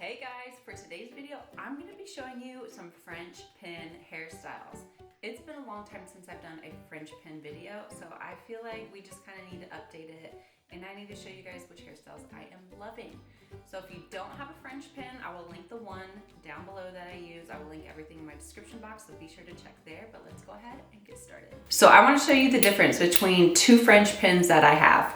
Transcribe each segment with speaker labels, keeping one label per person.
Speaker 1: Hey guys, for today's video, I'm going to be showing you some French pin hairstyles. It's been a long time since I've done a French pin video, so I feel like we just kind of need to update it, and I need to show you guys which hairstyles I am loving. So if you don't have a French pin, I will link the one down below that I use. I will link everything in my description box, so be sure to check there, but let's go ahead and get started. So I want to show you the difference between two French pins that I have.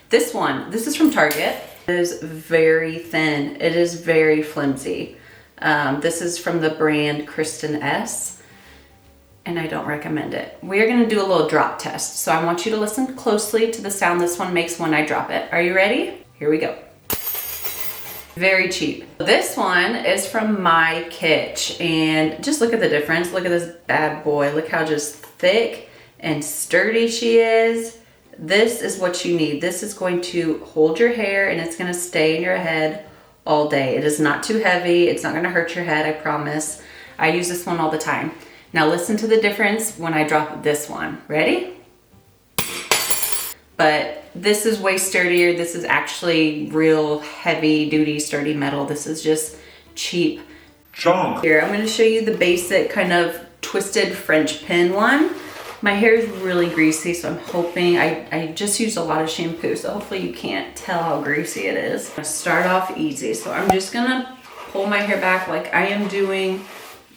Speaker 1: This is from Target. It is very thin. It is very flimsy. This is from the brand Kristen S, and I don't recommend it. We're gonna do a little drop test. So I want you to listen closely to the sound this one makes when I drop it. Are you ready? Here we go. Very cheap. This one is from My Kitsch, and just look at the difference. Look at this bad boy. Look how just thick and sturdy she is. This is what you need. This is going to hold your hair and it's going to stay in your head all day. It is not too heavy. It's not going to hurt your head, I promise. I use this one all the time. Now listen to the difference when I drop this one. Ready? But this is way sturdier. This is actually real heavy duty sturdy metal. This is just cheap junk. Here, I'm going to show you the basic kind of twisted French pin one. My hair is really greasy, so I'm hoping, I just used a lot of shampoo, so hopefully you can't tell how greasy it is. I'm gonna start off easy, so I'm just gonna pull my hair back like I am doing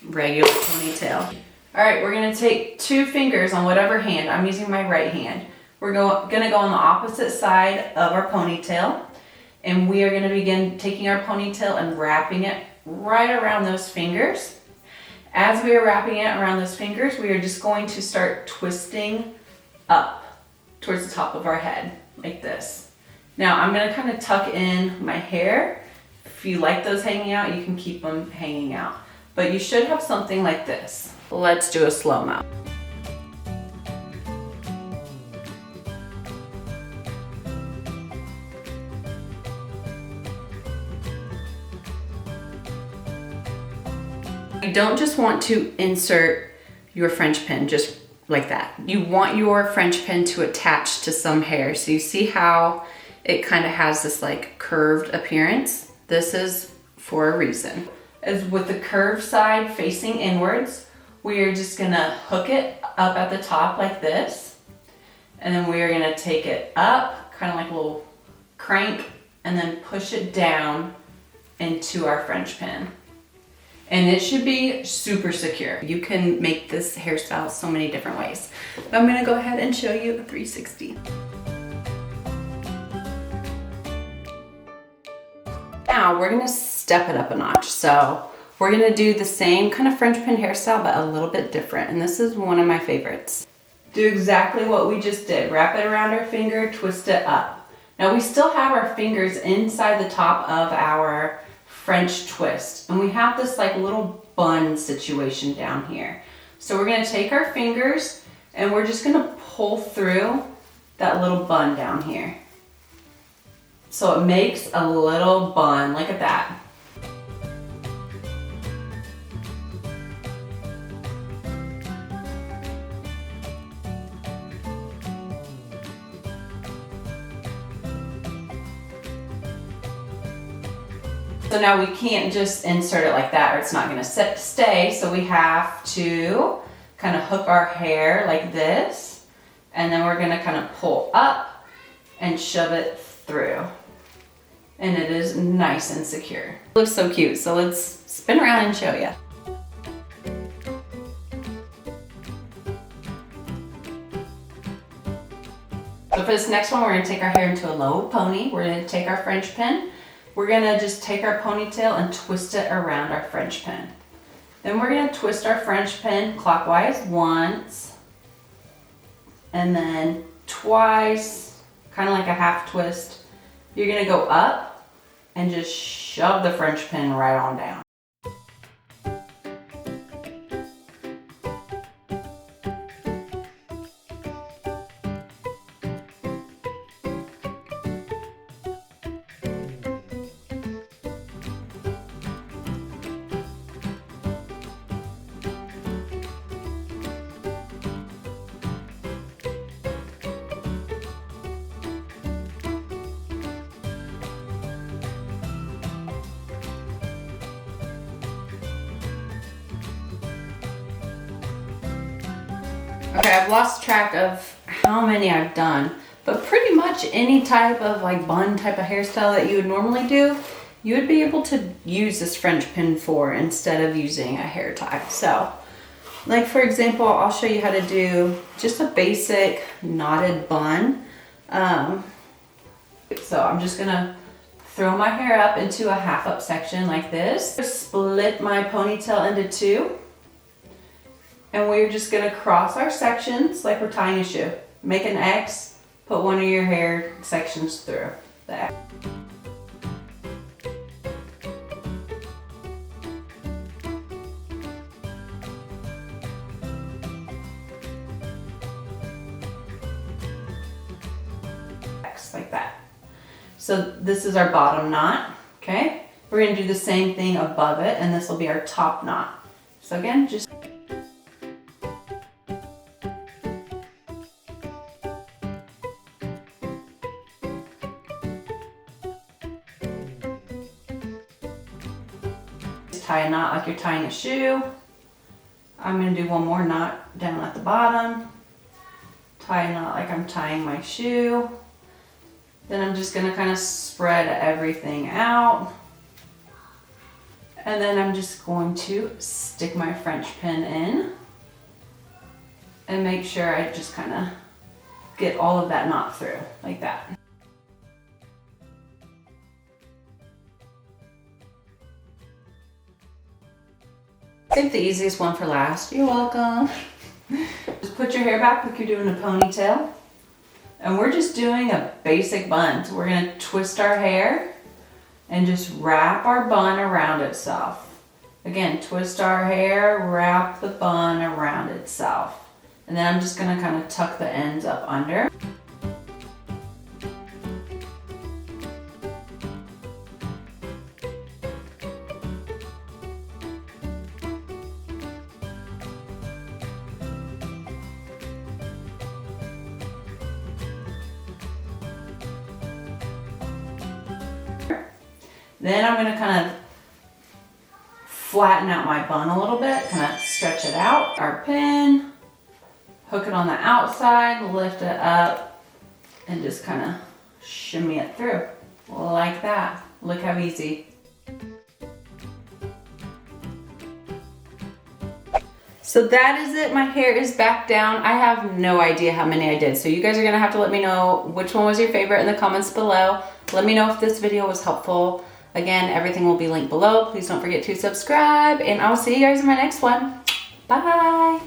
Speaker 1: regular ponytail. All right, we're gonna take two fingers on whatever hand. I'm using my right hand. We're gonna go on the opposite side of our ponytail, and we are gonna begin taking our ponytail and wrapping it right around those fingers. As we are wrapping it around those fingers, we are just going to start twisting up towards the top of our head, like this. Now, I'm gonna kind of tuck in my hair. If you like those hanging out, you can keep them hanging out. But you should have something like this. Let's do a slow-mo. You don't just want to insert your French pin just like that. You want your French pin to attach to some hair. So you see how it kind of has this like curved appearance? This is for a reason. As with the curved side facing inwards, we are just gonna hook it up at the top like this. And then we are gonna take it up, kind of like a little crank, and then push it down into our French pin. And it should be super secure. You can make this hairstyle so many different ways. But I'm gonna go ahead and show you a 360. Now we're gonna step it up a notch. So we're gonna do the same kind of French pin hairstyle, but a little bit different. And this is one of my favorites. Do exactly what we just did. Wrap it around our finger, twist it up. Now we still have our fingers inside the top of our French twist, and we have this like little bun situation down here. So we're going to take our fingers and we're just going to pull through that little bun down here. So it makes a little bun. Look at that. So now we can't just insert it like that or it's not gonna stay. So we have to kind of hook our hair like this, and then we're gonna kind of pull up and shove it through. And it is nice and secure. It looks so cute. So let's spin around and show you. So for this next one, we're gonna take our hair into a low pony. We're gonna take our French pin. We're gonna just take our ponytail and twist it around our French pin. Then we're gonna twist our French pin clockwise once, and then twice, kind of like a half twist. You're gonna go up and just shove the French pin right on down. Okay, I've lost track of how many I've done, but pretty much any type of like bun type of hairstyle that you would normally do, you would be able to use this French pin for instead of using a hair tie. So, like for example, I'll show you how to do just a basic knotted bun. So I'm just gonna throw my hair up into a half up section like this. Split my ponytail into two. And we're just gonna cross our sections like we're tying a shoe. Make an X, put one of your hair sections through the X. Like that. So this is our bottom knot, okay? We're gonna do the same thing above it, and this will be our top knot. So again, just tie a knot like you're tying a shoe. I'm gonna do one more knot down at the bottom. Tie a knot like I'm tying my shoe. Then I'm just gonna kind of spread everything out. And then I'm just going to stick my French pin in and make sure I just kind of get all of that knot through, like that. Save the easiest one for last. You're welcome. Just put your hair back like you're doing a ponytail. And we're just doing a basic bun. So we're gonna twist our hair and just wrap our bun around itself. Again, twist our hair, wrap the bun around itself. And then I'm just gonna kind of tuck the ends up under. Then I'm gonna kind of flatten out my bun a little bit, kind of stretch it out. Our pin, hook it on the outside, lift it up, and just kind of shimmy it through like that. Look how easy. So that is it. My hair is back down. I have no idea how many I did. So you guys are gonna have to let me know which one was your favorite in the comments below. Let me know if this video was helpful. Again, everything will be linked below. Please don't forget to subscribe, and I'll see you guys in my next one. Bye.